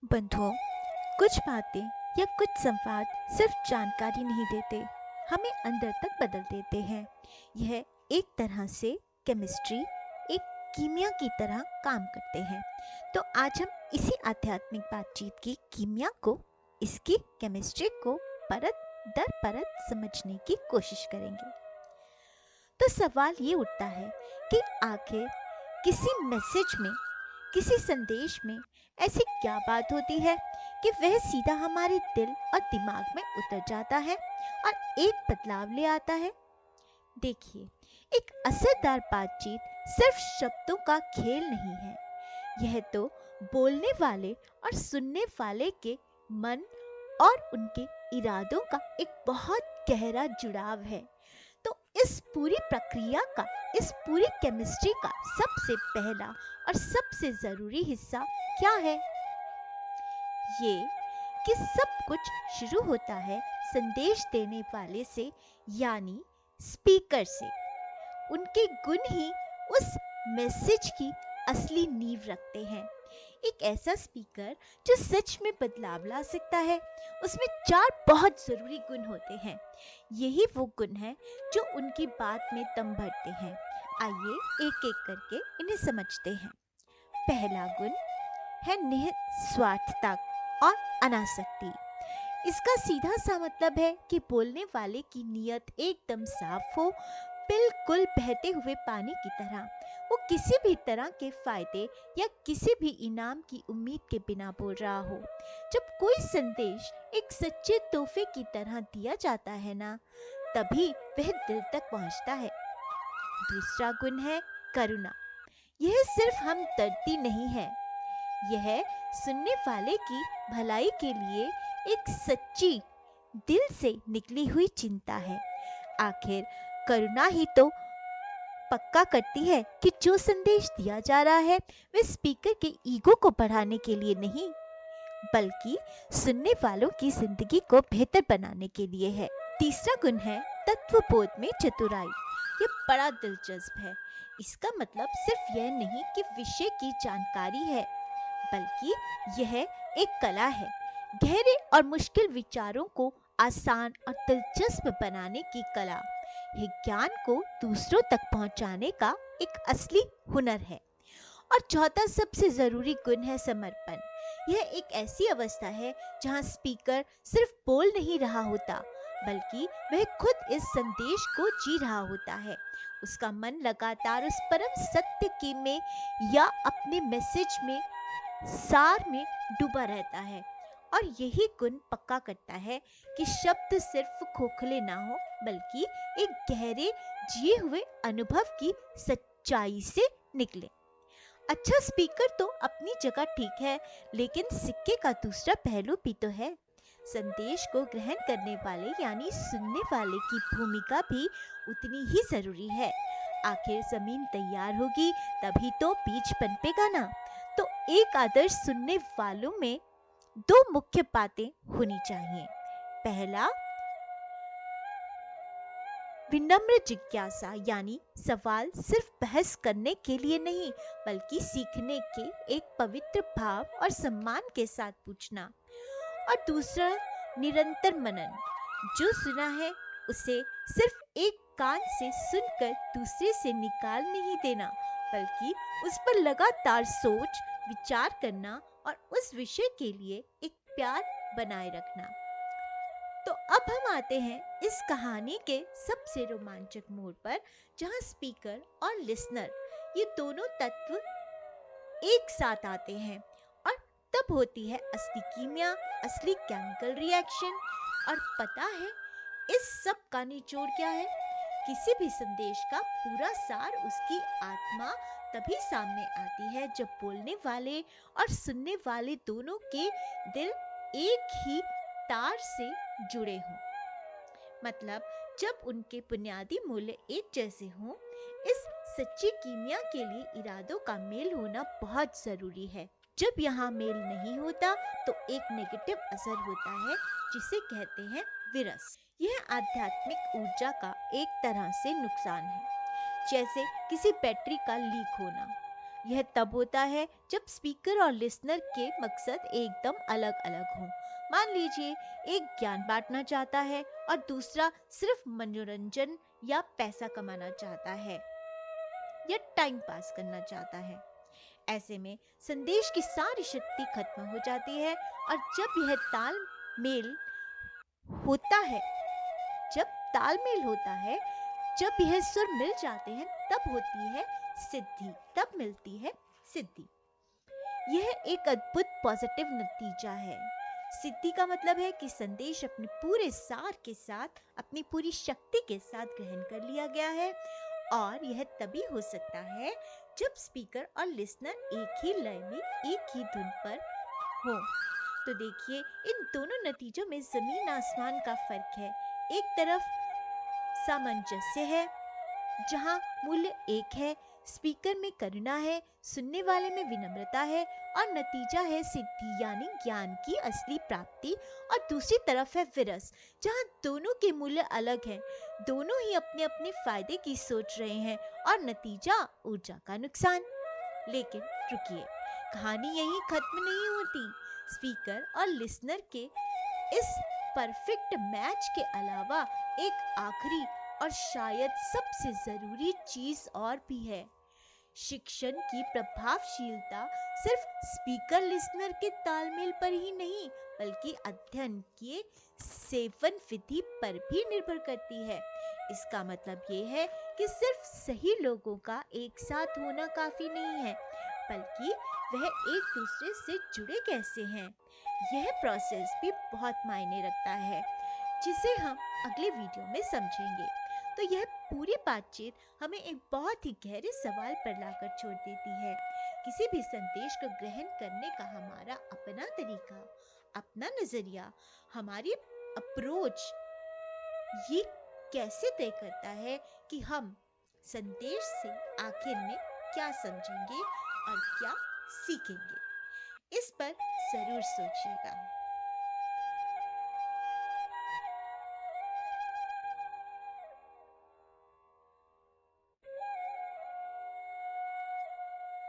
बंधुओं, कुछ बातें या कुछ संवाद सिर्फ जानकारी नहीं देते, हमें अंदर तक बदल देते हैं। यह एक तरह से केमिस्ट्री, एक कीमिया की तरह काम करते हैं। तो आज हम इसी आध्यात्मिक बातचीत की कीमिया को, इसकी केमिस्ट्री को परत दर परत समझने की कोशिश करेंगे। तो सवाल ये उठता है कि आखिर किसी मैसेज में, किसी संदेश में ऐसी क्या बात होती है कि वह सीधा हमारे दिल और दिमाग में उतर जाता है और एक बदलाव ले आता है। देखिए, एक असरदार बातचीत सिर्फ शब्दों का खेल नहीं है। यह तो बोलने वाले और सुनने वाले के मन और उनके इरादों का एक बहुत गहरा जुड़ाव है। तो इस पूरी प्रक्रिया का, इस पूरी केमिस्ट्री का सबसे पहला और सबसे ज़रूरी हिस्सा क्या है? ये कि सब कुछ शुरू होता है संदेश देने वाले से, यानी स्पीकर से। उनके गुण ही उस मैसेज की असली नींव रखते हैं। एक ऐसा स्पीकर जो सच में बदलाव ला सकता है, उसमें 4 बहुत ज़रूरी गुण होते हैं। यही वो गुण हैं जो उनकी बात में दम भरते हैं। आइए एक एक करके इन्हें समझते हैं। पहला गुण है निस्वार्थता और अनासक्ति। इसका सीधा सा मतलब है कि बोलने वाले की नीयत एकदम साफ हो, बिल्कुल बहते हुए पानी की तरह। वो किसी भी तरह के फायदे या किसी भी इनाम की उम्मीद के बिना बोल रहा हो। जब कोई संदेश एक सच्चे तोहफे की तरह दिया जाता है ना, तभी वह दिल तक पहुंचता है। दूसरा गुण है करुणा। यह सिर्फ हम दर्दी नहीं है, यह सुनने वाले की भलाई के लिए एक सच्ची, दिल से निकली हुई चिंता है। आखिर करुणा ही तो पक्का करती है कि जो संदेश दिया जा रहा है वह स्पीकर के ईगो को बढ़ाने के लिए नहीं, बल्कि सुनने वालों की जिंदगी को बेहतर बनाने के लिए है। तीसरा गुण है तत्वबोध में चतुराई। ये बड़ा दिलचस्प है। इसका मतलब सिर्फ यह नहीं कि विषय की जानकारी है, बल्कि यह एक कला है। गहरे और मुश्किल विचारों को आसान और दिलचस्प बनाने की कला। यह ज्ञान को दूसरों तक पहुंचाने का एक असली हुनर है। और चौथा सबसे जरूरी गुण है समर्पण। यह एक ऐसी अवस्था है जहां स्पीकर सिर्फ बोल नहीं रहा होता, बल्कि वह खुद इस संदेश को जी रहा होता है। उसका मन लगातार उस परम सत्य के में या अपने मैसेज में, सार में डूबा रहता है। और यही गुण पक्का करता है कि शब्द सिर्फ खोखले ना हो, बल्कि एक गहरे जिए हुए अनुभव की सच्चाई से निकले। अच्छा स्पीकर तो अपनी जगह ठीक है, लेकिन सिक्के का दूसरा पहलू भी तो है। संदेश को ग्रहण करने वाले यानी सुनने वाले की भूमिका भी उतनी ही जरूरी है। आखिर जमीन तैयार होगी तभी तो बीज पनपेगा ना। तो एक आदर्श सुनने वालों में 2 मुख्य बातें होनी चाहिए। पहला, विनम्र जिज्ञासा, यानी सवाल सिर्फ बहस करने के लिए नहीं, बल्कि सीखने के एक पवित्र भाव और सम्मान के साथ पूछना। और दूसरा, निरंतर मनन। जो सुना है उसे सिर्फ एक कान से सुनकर दूसरे से निकाल नहीं देना, बल्कि उस पर लगातार सोच विचार करना और उस विषय के लिए एक प्यार बनाए रखना। तो अब हम आते हैं इस कहानी के सबसे रोमांचक मोड़ पर, जहां स्पीकर और लिसनर, ये दोनों तत्व एक साथ आते हैं। और तब होती है असली कीमिया, असली केमिकल रिएक्शन। और पता है इस सब का निचोड़ क्या है? किसी भी संदेश का पूरा सार, उसकी आत्मा तभी सामने आती है जब बोलने वाले और सुनने वाले दोनों के दिल एक ही तार से जुड़े हों। मतलब जब उनके बुनियादी मूल्य एक जैसे हों। इस सच्ची कीमिया के लिए इरादों का मेल होना बहुत जरूरी है। जब यहाँ मेल नहीं होता तो एक नेगेटिव असर होता है, जिसे कहते हैं विरस। यह आध्यात्मिक ऊर्जा का एक तरह से नुकसान है, जैसे किसी बैटरी का लीक होना। यह तब होता है जब स्पीकर और लिसनर के मकसद एकदम अलग-अलग हों। मान लीजिए एक ज्ञान बांटना चाहता है और दूसरा सिर्फ मनोरंजन या पैसा कमाना चाहता है या टाइम पास करना चाहता है। ऐसे में संदेश की सारी शक्ति खत्म हो जाती है और होता है जब तालमेल होता है, जब यह सुर मिल जाते हैं तब होती है सिद्धि, तब मिलती है सिद्धि। यह एक अद्भुत पॉजिटिव नतीजा है। सिद्धि का मतलब है कि संदेश अपने पूरे सार के साथ, अपनी पूरी शक्ति के साथ ग्रहण कर लिया गया है और यह तभी हो सकता है जब स्पीकर और लिसनर एक ही लय में, एक ही धुन पर हो। तो देखिए, इन दोनों नतीजों में जमीन आसमान का फर्क है। एक तरफ सामंजस्य है, जहाँ मूल्य एक है, स्पीकर में करुणा है, सुनने वाले में विनम्रता है और नतीजा है सिद्धि यानी ज्ञान की असली प्राप्ति। और दूसरी तरफ है विरस, जहाँ दोनों के मूल्य अलग हैं, दोनों ही अपने अपने फायदे की सोच रहे हैं और नतीजा ऊर्जा का नुकसान। लेकिन रुकिए, कहानी यहीं खत्म नहीं होती। स्पीकर और लिसनर के इस परफेक्ट मैच के अलावा एक आखिरी और शायद सबसे जरूरी चीज और भी है। शिक्षण की प्रभावशीलता सिर्फ स्पीकर लिसनर के तालमेल पर ही नहीं, बल्कि अध्ययन के सेवन विधि पर भी निर्भर करती है। इसका मतलब ये है कि सिर्फ सही लोगों का एक साथ होना काफी नहीं है, बल्कि वह एक दूसरे से जुड़े कैसे हैं, यह प्रोसेस भी बहुत मायने रखता है, जिसे हम अगले वीडियो में समझेंगे। तो यह पूरी बातचीत हमें एक बहुत ही गहरे सवाल पर लाकर छोड़ देती है। किसी भी संदेश को ग्रहण करने का हमारा अपना तरीका, अपना नजरिया, हमारी अप्रोच, ये कैसे तय करता है कि हम संदेश से आखिर में क्या समझेंगे और क्या सीखेंगे। इस पर जरूर सोचिएगा।